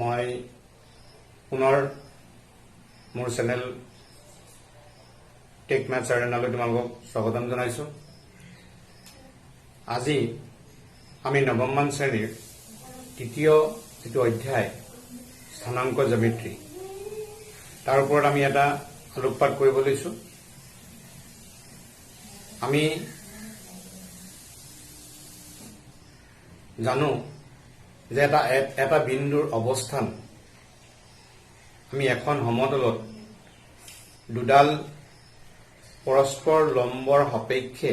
মই পুনৰ মোৰ চেনেল টেক মেথছ এৰেনালৈ তোমালোকক স্বাগতম জনাইছো। আজি আমি নৱমমান শ্ৰেণীৰ তৃতীয় যিটো অধ্যায় স্থানাংক জ্যামিতি তাৰ ওপৰত আমি এটা আলোকপাত কৰিব লৈছো। আমি জানো যে এটা বিন্দুৰ অৱস্থান আমি এখন সমতলত দুডাল পৰস্পৰ লম্বৰ সাপেক্ষে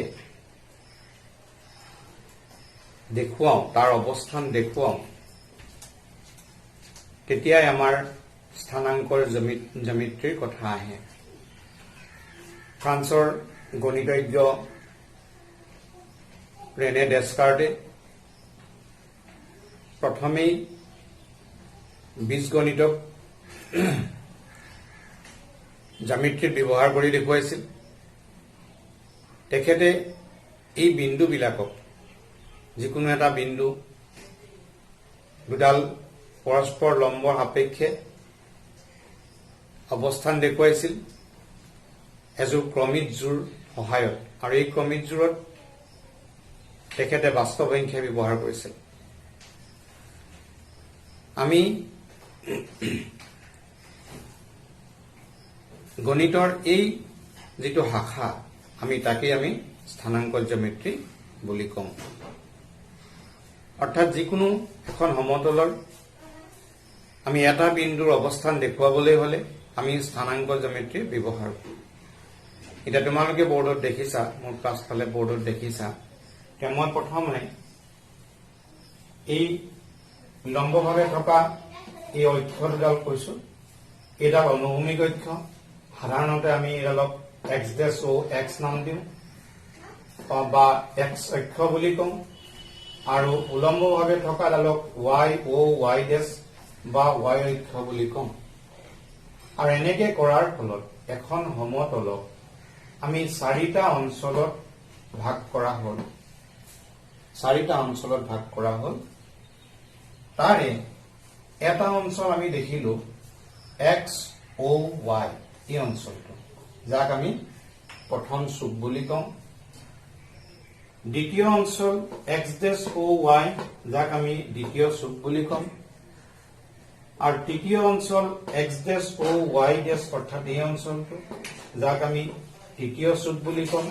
দেখুৱাও, তাৰ অৱস্থান দেখুৱাও, তেতিয়াই আমাৰ স্থানাংকৰ জ্যামিতিৰ কথা আহে। ফ্ৰান্সৰ গণিতজ্ঞ ৰেনে ডেস্কাৰ্টে প্ৰথমেই বীজগণিতক জ্যামিতিত ব্যৱহাৰ কৰি দেখুৱাইছিল। তেখেতে এই বিন্দুবিলাকক, যিকোনো এটা বিন্দু দুডাল পৰস্পৰ লম্বৰ সাপেক্ষে অৱস্থান দেখুৱাইছিল এযোৰ ক্ৰমিক জোৰ সহায়ত, আৰু এই ক্ৰমিক জোৰত তেখেতে বাস্তৱ সংখ্যা ব্যৱহাৰ কৰিছিল। আমি গণিতৰ এই যিটো শাখা আমি তাকেই আমি স্থানাংক জ্যামিতি বুলি কওঁ। অৰ্থাৎ যিকোনো এখন সমতলৰ আমি এটা বিন্দুৰ অৱস্থান দেখুৱাবলৈ হলে আমি স্থানাংক জ্যামিতি ব্যৱহাৰ কৰোঁ। এতিয়া তোমালোকে বৰ্ডত দেখিছা, মোৰ পাছফালে বৰ্ডত দেখিছা, এতিয়া মই প্ৰথমে এই লম্বভাৱে থকা এই অক্ষ দুডাল কৈছো, এইডাল অনুভূমিক অক্ষ। সাধাৰণতে আমি এইডালক এক্স ডেছ অ এক্স নাম দিওঁ বা এক্স অক্ষ বুলি কওঁ, আৰু উলম্বভাৱে থকা ডালক ৱাই অ ৱাই ডেছ বা ৱাই অক্ষ বুলি কওঁ। আৰু এনেকে কৰাৰ ফলত এখন সমতলক আমি চাৰিটা অঞ্চলত ভাগ কৰা হ'ল। তাৰে এটা অঞ্চল আমি দেখিলো এক্স অ ৱাই, এই অঞ্চলটো যাক আমি প্ৰথম চুক বুলি কওঁ। দ্বিতীয় অঞ্চল এক্স ডেছ অ ৱাই, যাক আমি দ্বিতীয় চুক বুলি কওঁ। আৰু তৃতীয় অঞ্চল এক্স ডেছ অ ৱাই ডেছ, অৰ্থাৎ এই অঞ্চলটো যাক আমি তৃতীয় চুক বুলি কওঁ।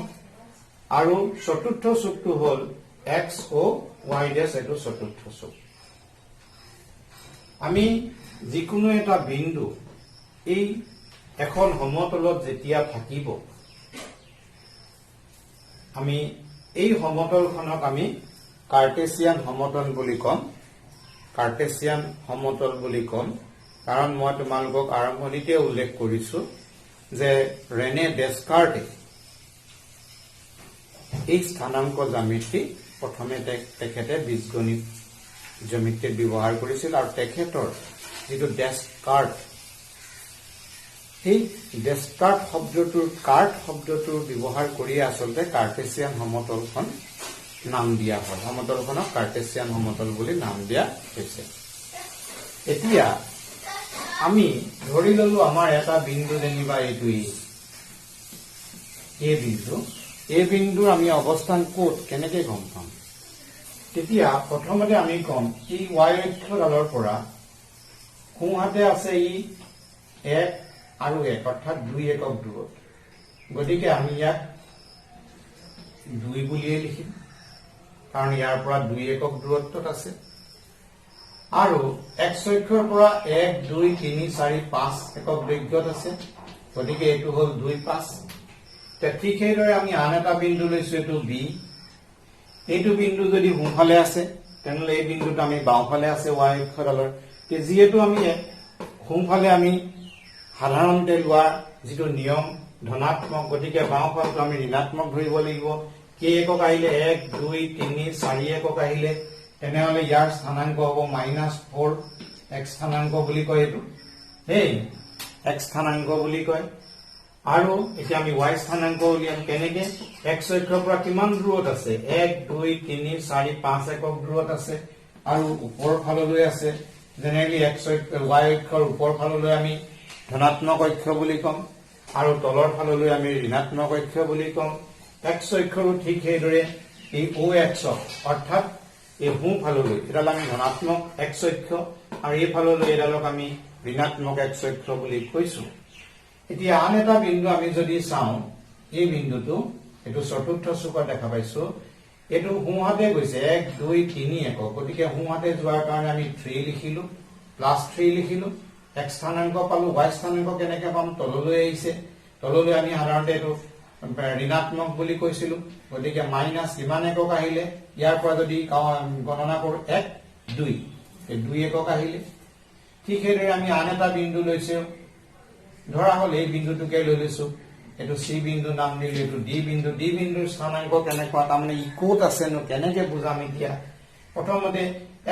আৰু চতুৰ্থ চুকটো হল এক্স অ ৱাই ডেছ, এইটো চতুৰ্থ চুক। আমি যিকোনো এটা বিন্দু এই এখন সমতলত যেতিয়া থাকিব, আমি এই সমতলখনক আমি কাৰ্টেছিয়ান সমতল বুলি কম। কাৰণ মই তোমালোকক আৰম্ভণিতে উল্লেখ কৰিছো যে ৰেনে ডেস্কাৰ্টে এই স্থানাংক জ্যামিতি প্ৰথমে তেখেতে বীজগণিত জ্যামিতিত ব্যৱহাৰ কৰিছিল, আৰু তেখেতৰ যিটো ডেস্কাৰ্ট, সেই ডেস্কাৰ্ট শব্দটোৰ কাৰ্ট শব্দটোৰ ব্যৱহাৰ কৰি আচলতে কাৰ্টেছিয়ান সমতলখন নাম দিয়া হয়। সমতলখনক কাৰ্টেছিয়ান সমতল বুলি নাম দিয়া হৈছে। এতিয়া আমি ধৰি ললো আমাৰ এটা বিন্দু, যেনিবা এইটোৱেই এই বিন্দুৰ আমি অৱস্থান ক'ত কেনেকে গম পাম? তেতিয়া প্ৰথমতে আমি কম এই ৱাই অক্ষডালৰ পৰা সোঁহাতে আছে ই 1 আৰু 1, অৰ্থাৎ 2 একক দূৰত। গতিকে আমি ইয়াক 2 বুলিয়ে লিখিম, কাৰণ ইয়াৰ পৰা 2 একক দূৰত্বত আছে। আৰু এক্স অক্ষৰ পৰা 1, 2, 3, 4, 5 একক দৈৰ্ঘ্যত আছে। গতিকে এইটো হল 2, 5। ঠিক সেইদৰে আমি আন এটা বিন্দু লৈছো, এইটো বি। এইটো বিন্দু যদি সোঁফালে আছে, তেনেহলে এই বিন্দুটো আমি বাওঁফালে আছে ৱাই অক্ষডালৰ। যিহেতু আমি সোঁফালে আমি সাধাৰণতে লোৱা যিটো নিয়ম ধনাত্মক, গতিকে বাওঁফালটো আমি ঋণাত্মক ধৰিব লাগিব। কে একক আহিলে 1, 2, 3, 4 একক আহিলে তেনেহলে ইয়াৰ স্থানাংক হব -4। এক্স স্থানাংক বুলি কয়, এইটো এক্স স্থানাংক বুলি কয়। আৰু এতিয়া আমি ৱাই স্থানাংক উলিয়াম কেনেকে? এক্স অক্ষৰ পৰা কিমান দূৰত আছে? 1, 2, 3, 4, 5 একক দূৰত আছে, আৰু ওপৰৰ ফাললৈ আছে। জেনেৰেলি y অক্ষৰ ওপৰ ফাললৈ আমি ধনাত্মক অক্ষ বুলি কম আৰু তলৰ ফাললৈ আমি ঋণাত্মক অক্ষ বুলি কম x অক্ষৰো ঠিক সেইদৰে এই OX অৰ্থাৎ এই সোঁ ফাললৈ এডাল আমি ধনাত্মক x অক্ষ আৰু এই ফাললৈ এডালক আমি ঋণাত্মক x অক্ষ বুলি কৈছো এতিয়া আন এটা বিন্দু আমি যদি চাওঁ এই বিন্দুটো এটো চতুৰ্থ চুকত দেখা পাইছো এটো সোঁহাতে গৈছে 1 2 3 একক গতিকে সোঁহাতে যোৱাৰ কাৰণে আমি 3 লিখিলো +3 লিখিলো x স্থানাংক পালো y স্থানাংক কেনেকৈ পাম তললৈ আহিছে তললৈ আমি সাধাৰণতে এটো ঋণাত্মক বুলি কৈছিলো গতিকে মাইনাস কিমান একক আহিলে ইয়াৰ পৰা যদি গণনা কৰো 1 2 এই 2 একক আহিলে ঠিক সেইদৰে আমি আন এটা বিন্দু লৈছো ধৰা হল এই বিন্দুটোকে লৈ লৈছো এটো C বিন্দু নাম দিলে এটো D বিন্দুৰ স্থানাংক কেনেকুৱা তাৰমানে ই ক'ত আছে নো কেনেকৈ বুজাম এতিয়া প্ৰথমতে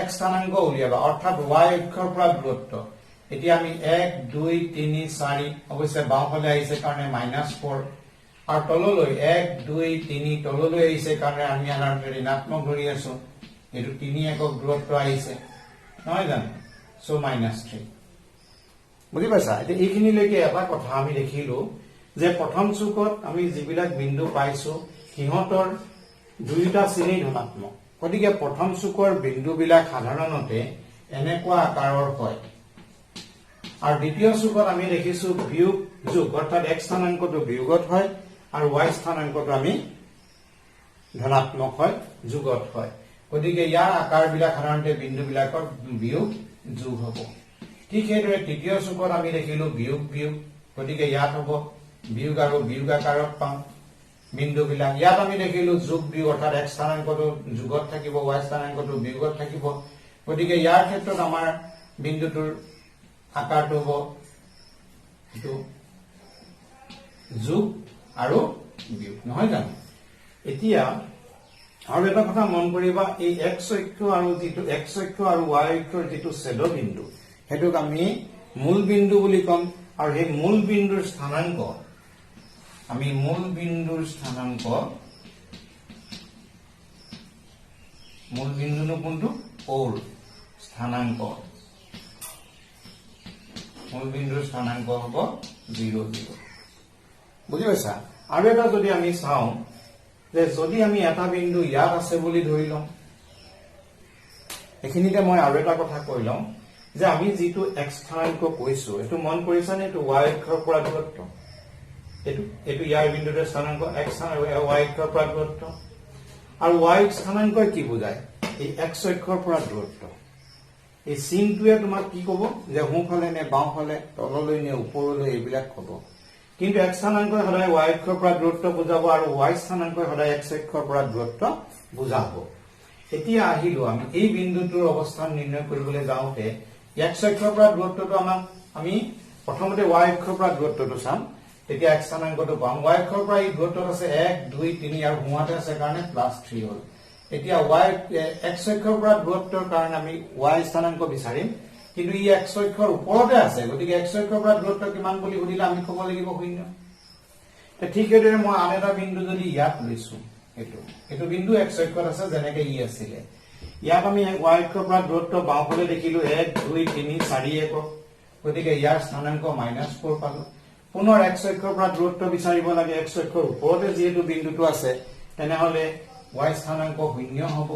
x স্থানাংক উলিয়াবা অৰ্থাৎ y অক্ষৰ পৰা দূৰত্ব এতিয়া আমি 1 2 3 4 অৱশ্যে বাওঁফালে আহিছে কাৰণে -4 আৰু তললৈ 1 2 3 তললৈ আহিছে কাৰণে আমি সাধাৰণতে ঋণাত্মক ধৰি আছো এটো 3 একক দূৰত্ব আহিছে নহয় জানো সো -3 বুজি পাইছা এতিয়া এইখিনিলৈকে এটা কথা আমি দেখিলো যে প্ৰথম চুকত আমি যিবিলাক বিন্দু পাইছো হিহঁতৰ দুইটা চিনেই ধনাত্মক গতিকে প্ৰথম চুকৰ বিন্দুবিলাক সাধাৰণতে এনেকুৱা আকাৰৰ হয় আৰু দ্বিতীয় চুকত আমি দেখিছো বিয়োগ যোগ অৰ্থাৎ x স্থানাংকটো বিয়োগত হয় আৰু y স্থানাংকটো আমি ধনাত্মক হয় যোগত হয় গতিকে ইয়াৰ আকাৰবিলাক সাধাৰণতে বিন্দুবিলাকৰ বিয়োগ যোগ হ'ব ঠিক সেইদৰে তৃতীয় চুকত আমি দেখিলো বিয়োগ গতিকে ইয়াত হ'ব বিয়োগ আৰু বিয়োগ আকাৰত পাম বিন্দুবিলাক ইয়াত আমি দেখিলো যোগ বিয়োগ অৰ্থাৎ x স্থানাংকটো যোগত থাকিব y স্থানাংকটো বিয়োগত থাকিব গতিকে ইয়াৰ ক্ষেত্ৰত আমাৰ বিন্দুটোৰ আকাৰটো হ'ব এটো যোগ আৰু বিয়োগ নহয় জানো এতিয়া আৰু এটা কথা মন কৰিবা এই x অক্ষ আৰু যেটো x অক্ষ আৰু y অক্ষৰ যেটো ছেদ বিন্দু হেতুক আমি মূল বিন্দু বুলি কম আৰু এই মূল বিন্দুৰ স্থানাংক আমি মূল বিন্দুৰ স্থানাংক মূল বিন্দুনো কোনটো ওৰ স্থানাংক মূল বিন্দুৰ স্থানাংক হ'ব 0 0 বুজি পাইছা আৰু এটা যদি আমি চাওঁ যে যদি আমি এটা বিন্দু ইয়াত আছে বুলি ধৰি লম এখিনিতে মই আৰু এটা কথা কৈ লম যে আমি যেটো x স্থানাংক কৈছো এটো মন কৰিছানে এটো y অক্ষৰ পৰা দূৰত্ব এটো ইয়াৰ বিন্দুৰ স্থানাংক x y অক্ষৰ পৰা দূৰত্ব আৰু y স্থানাংক কি বুজায় এই x অক্ষৰ পৰা দূৰত্ব এই চিনটোৱে তোমাক কি ক'ব যে সোঁফালে নে বাওঁফালে তললৈ নে ওপৰলৈ এইবিলাক ক'ব কিন্তু x স্থানাংকই সদায় y অক্ষৰ পৰা দূৰত্ব বুজাব আৰু y স্থানাংকই সদায় x অক্ষৰ পৰা দূৰত্ব বুজাব এতিয়া আহিলো আমি এই বিন্দুটোৰ অৱস্থান নিৰ্ণয় কৰিবলৈ যাওঁতে x অক্ষৰ পৰা দূৰত্বটো আমি প্ৰথমতে y অক্ষৰ পৰা দূৰত্বটো চাম তেতিয়া x স্থানাংকটো পাম y অক্ষৰ পৰা এই দূৰত্বটো আছে 1 2 3 আৰু সোঁহাতে আছে কাৰণে +3 হ'ল এতিয়া x অক্ষৰ পৰা দূৰত্বৰ কাৰণে আমি y স্থানাংক বিচাৰিম কিন্তু ই x অক্ষৰ ওপৰতে আছে গতিকে x অক্ষৰ পৰা দূৰত্ব কিমান বুলি সুধিলে আমি ক'ব লাগিব 0 তে ঠিক সেইদৰে মই আন এটা বিন্দু যদি ইয়াত লৈছো এটো বিন্দু x অক্ষত আছে যেনেকৈ ই আছিল ইয়াত আমি y অক্ষৰ পৰা দূৰত্ব বাওঁফালে দেখিলো 1 2 3 4 একক গতিকে ইয়াৰ স্থানাংক -4 পালো পুনৰ x অক্ষৰ পৰা দূৰত্ব বিচাৰিব লাগে x অক্ষৰ ওপৰতে যেহেতু বিন্দুটো আছে তেনেহলে y স্থানাংক 0 হ'ব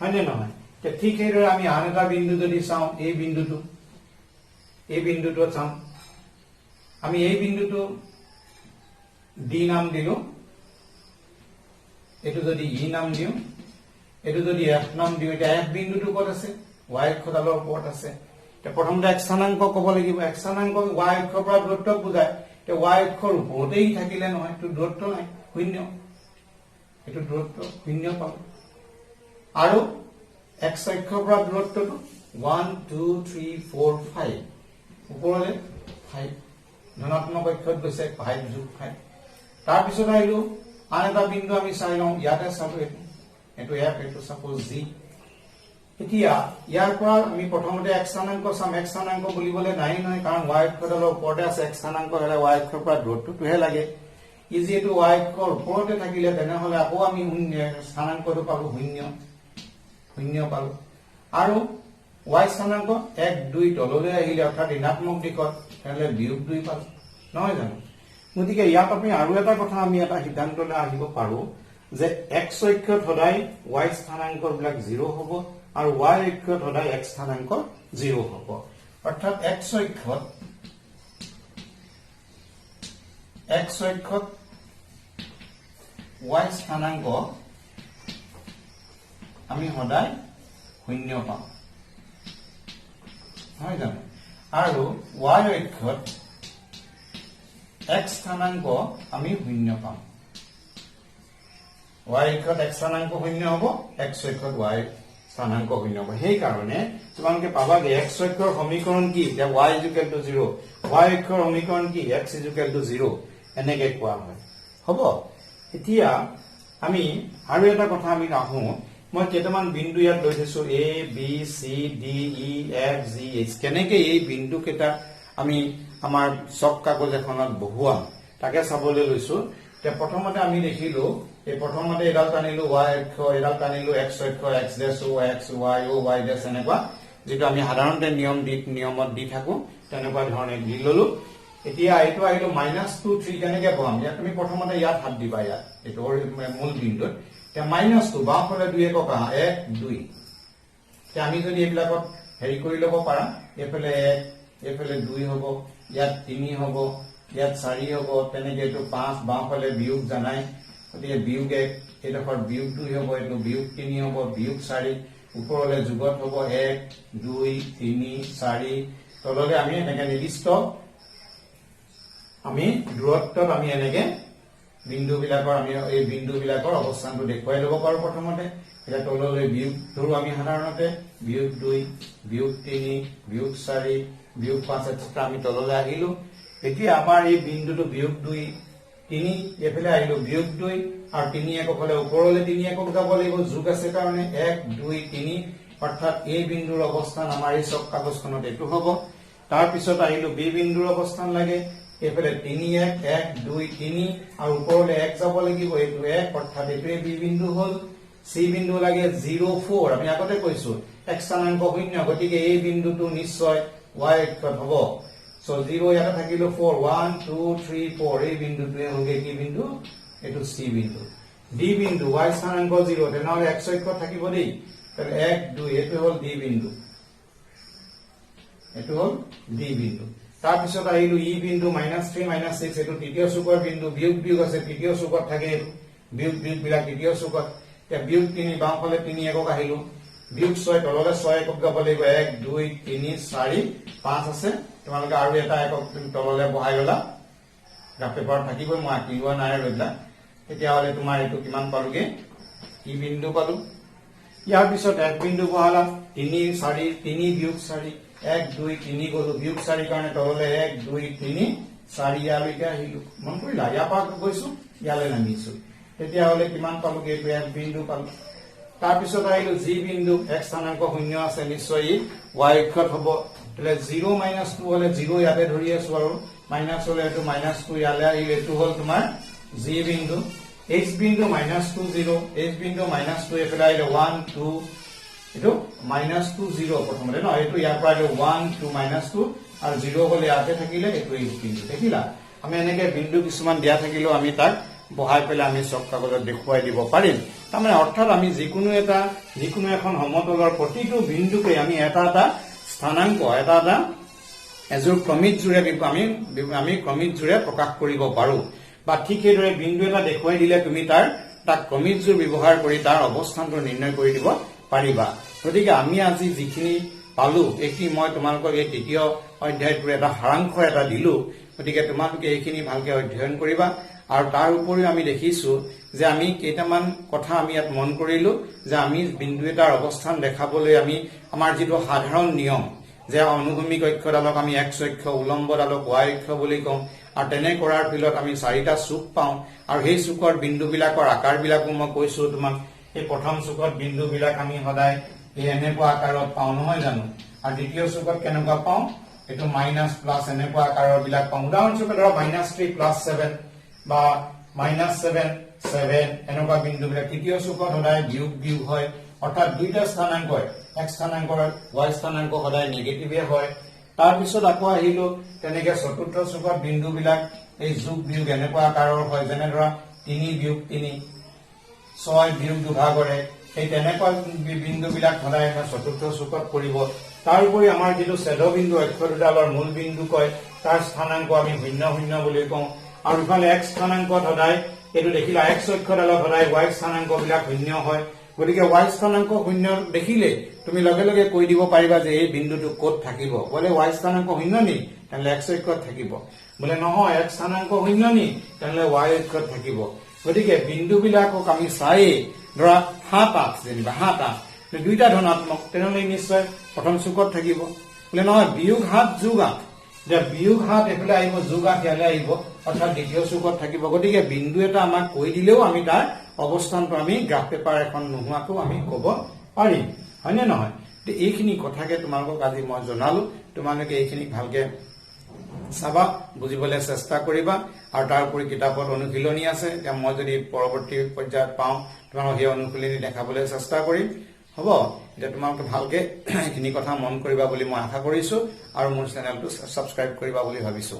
হয়নে নহয় তে ঠিক সেইদৰে আমি আন এটা বিন্দু যদি চাওঁ এই বিন্দুটো চাম আমি এই বিন্দুটো d নাম দিলো এটো যদি e নাম দিও এটো যদি f নাম দিও এটা f বিন্দুটো ক'ত আছে y অক্ষৰ ওপৰত আছে তে প্ৰথমতে x স্থানাংক ক'ব লাগিব x স্থানাংক y অক্ষৰ পৰা দূৰত্ব বুজায় তে y অক্ষৰ ওপৰতেই থাকিলে নহয় তো দূৰত্ব নাই 0 এটো দূৰত্ব 0 পাব আৰু x অক্ষৰ পৰা দূৰত্বটো 1 2 3 4 5 ওপৰলে 5 ধনাত্মক অক্ষত গৈছে 5 যোগ 5 তাৰ পিছত আহিলো আন এটা বিন্দু আমি চাই লওঁ ইয়াতে চালো এটো f এটো সাপোজ g এতিয়া ইয়াৰ পৰা আমি প্ৰথমতে x স্থানাংক চাম x স্থানাংক বুলিবলে নাই নহয় কাৰণ y অক্ষৰৰ ওপৰতে আছে x স্থানাংক হলে y অক্ষৰ পৰা দূৰত্বটোহে লাগে ই যেটো y অক্ষৰ ওপৰতে থাকিলে তেনেহলে আকৌ আমি স্থানাংকটো পালো 0 পালো আৰু y স্থানাংক 1 2 তললৈ আহিলে অৰ্থাৎ ঋণাত্মক দিশত তেনে বিয়োগ 2 পালো নহয় জানো গতিকে ইয়াত আমি আৰু এটা কথা আমি এটা সিদ্ধান্তলৈ আহিব পাৰো যে x অক্ষত সদায় y স্থানাংকৰ বিলাক 0 হ'ব আৰু y অক্ষত সদায় x স্থানাংক 0 হ'ব অৰ্থাৎ x অক্ষত y স্থানাংক আমি সদায় 0 পাম হয় জানো আৰু y অক্ষত x স্থানাংক আমি 0 পাম y অক্ষত x স্থানাংক 0 হ'ব x অক্ষত y স্থানাংক 0 হ'ব সেই কাৰণে তোমালোকে পাবা যে x অক্ষৰ সমীকৰণ কি যে y 0 y অক্ষৰ সমীকৰণ কি x 0 এনেকে কোৱা হয় হ'ব এতিয়া আমি আৰু এটা কথা আমি আহো মই কেইটামান বিন্দু ইয়াত লৈ থৈছো a b c d e f g h কেনেকে এই বিন্দু কেইটা আমি আমাৰ চক কাগজ এখনত বহুৱাম তাকে চাবলৈ লৈছো তে প্ৰথমতে আমি দেখিলো এই প্ৰথমতে এডাল টানিলো y অক্ষ এডাল টানিলো x অক্ষ x ডেশ o x y o y ডেশ এনেকুৱা যেটো আমি সাধাৰণতে নিয়মত দি থাকো তেনেকুৱা ধৰণে দি ললো এতিয়া এইটো আহিলো -2 3 কেনেকে পাম ইয়াত তুমি প্ৰথমতে ইয়াত হাত দিবা ইয়াত এইটো মূল বিন্দুত তে -2 বাওঁফালে 2 একক 1 2 তে আমি যদি এইবিলাকত হেৰি কৰি লব পাৰা এফালে 1 এফালে 2 হ'ব ইয়াত 3 হ'ব ইয়াত 4 হ'ব তেনেকে এইটো 5 বাওঁফালে বিয়োগ জানাই গতিকে বিয়োগ 1 এডোখৰ বিয়োগ 2 হ'ব এইটো বিয়োগ 3 হ'ব বিয়োগ 4 ওপৰলে যুগত হ'ব 1 2 3 4 তললে আমি এনেকে নিৰ্দিষ্ট আমি দূৰত্বত আমি এনেকে বিন্দু বিলাকৰ আমি এই বিন্দু বিলাকৰ অৱস্থানটো দেখুৱাই লব পাৰো প্ৰথমতে এটা তললৈ বিয়োগ ধৰো আমি সাধাৰণতে বিয়োগ 2 বিয়োগ 3 বিয়োগ 4 বিয়োগ 5 etc আমি তললৈ আহিলো এতিয়া আমাৰ এই বিন্দুটো বিয়োগ 2 3 এফালে আহিলো বিয়োগ 2 আৰু 3 এককলে ওপৰলৈ 3 একক যাব লাগিব যোগ আছে কাৰণে 1 2 3 অৰ্থাৎ এই বিন্দুৰ অৱস্থান আমাৰ এই চক কাগজখনত এটো হ'ব তাৰ পিছত আহিলো বি বিন্দুৰ অৱস্থান লাগে এফালে 3 1 1 2 3 আৰু ওপৰলৈ 1 যাব লাগিব এইটো 1 অৰ্থাৎ এইটোৱে বি বিন্দু হ'ল সি বিন্দু লাগে 0 4 আমি আগতে কৈছো x স্থানাংক 0 গতিকে এই বিন্দুটো নিশ্চয় y অক্ষত হ'ব সো 0 ইয়াতে থাকিলো 4 1 2 3 4 এই বিন্দুটোৱে হবে কি বিন্দু এটো সি বিন্দু ডি বিন্দু y স্থানাংক 0 তেনেহলে x অক্ষত থাকিব দেই তাহলে 1 2 এটো হ'ল ডি বিন্দু এটো হ'ল ডি বিন্দু তাৰ পিছত আহিলো ই বিন্দু -3 -6 এটো তৃতীয় চুকৰ বিন্দু বিয়োগ আছে তৃতীয় চুকত থাকে বিয়োগ বিলাক তৃতীয় চুকত তে বিয়োগ 3 বাওঁফালে 3 একক আহিলো বিয়োগ 6 তললে 6 একক যাব লাগিব 1 2 3 4 5 আছে তোমালোকে আৰু এটা একক তললে বহাই ললা গ্ৰাফ পেপাৰ থাকিব মই আঁকিলোৱা নাই ৰইলা এতিয়া হলে তোমাৰ এটো কিমান পালোগে ই বিন্দু পালো ইয়াৰ পিছত এক বিন্দু বহালা 3 4 3 বিয়োগ 4 1 2 3 গলো বিয়োগ 4 কাৰণে তললে 1 2 3 4 ইয়ালৈকে আহিলো মন কৰিলা ইয়াৰ পৰা গৈছো ইয়ালৈ নামিছো তেতিয়া হলে কিমান পালোগে এক বিন্দু পালো তাৰ পিছত আহিলো জি বিন্দু x স্থানাংক 0 আছে নিশ্চয় y অক্ষত হ'ব তাহলে 0 -2 হলে 0 ইয়াতে ধৰি আছো আৰু মাইনাস হলে এটো -2 ইয়ালে আহিলে এটো হ'ল তোমাৰ জি বিন্দু h বিন্দু -2 0 h বিন্দু -2 এফালে আহিলে 1 2 এটো -2 0 প্ৰথমতে ন এটো ইয়াৰ পৰা 1 2 -2 আৰু 0 হলে ইয়াতে থাকিলে এটো এই বিন্দু দেখিলা আমি এনেকে বিন্দু কিছুমান দিয়া থাকিলো আমি তাক বহাই পেলাই আমি চক কাগজত দেখুৱাই দিব পাৰিম তাৰমানে অৰ্থাৎ আমি যিকোনো এখন সমতলৰ প্ৰতিটো বিন্দুকে আমি এটা স্থানাংক এটা এজোৰ ক্ৰমিক জোৰে আমি ক্ৰমিক জোৰে প্ৰকাশ কৰিব পাৰো বা ঠিক সেইদৰে বিন্দু এটা দেখুৱাই দিলে তুমি তাক ক্ৰমিক জোৰ ব্যৱহাৰ কৰি তাৰ অৱস্থানটো নিৰ্ণয় কৰি দিব পাৰিবা গতিকে আমি আজি যিখিনি পালো একি মই তোমালোকক এই তৃতীয় অধ্যায়টোৰ এটা সাৰাংশ এটা দিলো গতিকে তোমালোকে এইখিনি ভালকে অধ্যয়ন কৰিবা আৰু তাৰ উপৰিও আমি দেখিছো যে আমি কেইটামান কথা আমি ইয়াত মন কৰিলো যে আমি বিন্দু এটাৰ অৱস্থান দেখাবলৈ আমি আমাৰ যেটো সাধাৰণ নিয়ম যে অনুভূমিক অক্ষডালক আমি x অক্ষ উলম্বডালক y অক্ষ বুলি কওঁ আৰু তেনে কৰাৰ ফলত আমি চাৰিটা চুক পাওঁ আৰু সেই চুকৰ বিন্দুবিলাকৰ আকাৰবিলাকো মই কৈছো তোমাক এই প্ৰথম চুকত বিন্দুবিলাক আমি সদায় এই এনেকুৱা আকাৰত পাওঁ নহয় জানো আৰু দ্বিতীয় চুকত কেনেকুৱা পাওঁ এটো মাইনাস প্লাস এনেকুৱা আকাৰৰ বিলাক পাওঁ উদাহৰণস্বৰূপে ধৰা -3 + 7 বা -7 7 এনেকুৱা বিন্দুবিলাক তৃতীয় চুকত সদায় বিয়োগ হয় অৰ্থাৎ দুইটা স্থানাংকই x স্থানাংক y স্থানাংক সদায় নেগেটিভে হয় তাৰ পিছত আকৌ আহিলো তেনেকে চতুৰ্থ চুকত বিন্দুবিলাক এই যোগ বিয়োগ এনেকুৱা আকাৰৰ হয় যেনে ধৰা 3 বিয়োগ 3 6 বিয়োগ দুভাগৰে এই তেনেকুৱা বিন্দুবিলাক সদায় আমাৰ চতুৰ্থ চুকত পৰিব তাৰ উপৰি আমাৰ যেটো ছেদ বিন্দু অক্ষ দুডালৰ মূল বিন্দু কয় তাৰ স্থানাংক আমি 0 0 বুলি কওঁ আৰু ইফালে x স্থানাংকত সদায় এটো দেখিলা x অক্ষডালত সদায় y স্থানাংকবিলাক 0 হয় গতিকে y স্থানাংক 0 দেখিলে তুমি লগে লগে কৈ দিব পাৰিবা যে এই বিন্দুটো ক'ত থাকিব বলে y স্থানাংক 0 নি তেনে x অক্ষত থাকিব বলে নহয় x স্থানাংক 0 নি তেনে y অক্ষত থাকিব গতিকে বিন্দুবিলাকক আমি চাই ধৰা 7 8 যেনিবা 7 8 দুইটা ধনাত্মক তেনে নিশ্চয় প্ৰথম চুকত থাকিব বলে নহয় বিয়োগ 7 যোগ 8 যে বিয়োগ 7 এফালে আহিব যোগ 8 ইয়ালে আহিব অৰ্থাৎ দ্বিতীয় চুকত থাকিব গতিকে বিন্দু এটা আমাক কৈ দিলেও আমি তাৰ অৱস্থানটো আমি গ্ৰাফ পেপাৰ এখন নোহোৱাকৈ আমি ক'ব পাৰিম হয়নে নহয় তে এইখিনি কথাকে তোমালোকক আজি মই জনালো তোমালোকে এইখিনি ভালকে চাবা বুজিবলৈ চেষ্টা কৰিবা আৰু তাৰ উপৰি কিতাপত অনুশীলনী আছে যে মই যদি পৰৱৰ্তী পৰ্যায়ত পাওঁ তোমালোকক সেই অনুশীলনী দেখাবলৈ চেষ্টা কৰিম হ'ব এতিয়া তোমালোকে ভালকে এইখিনি কথা মন কৰিবা বুলি মই আশা কৰিছো আৰু মোৰ চেনেলটো সাবস্ক্ৰাইব কৰিবা বুলি ভাবিছো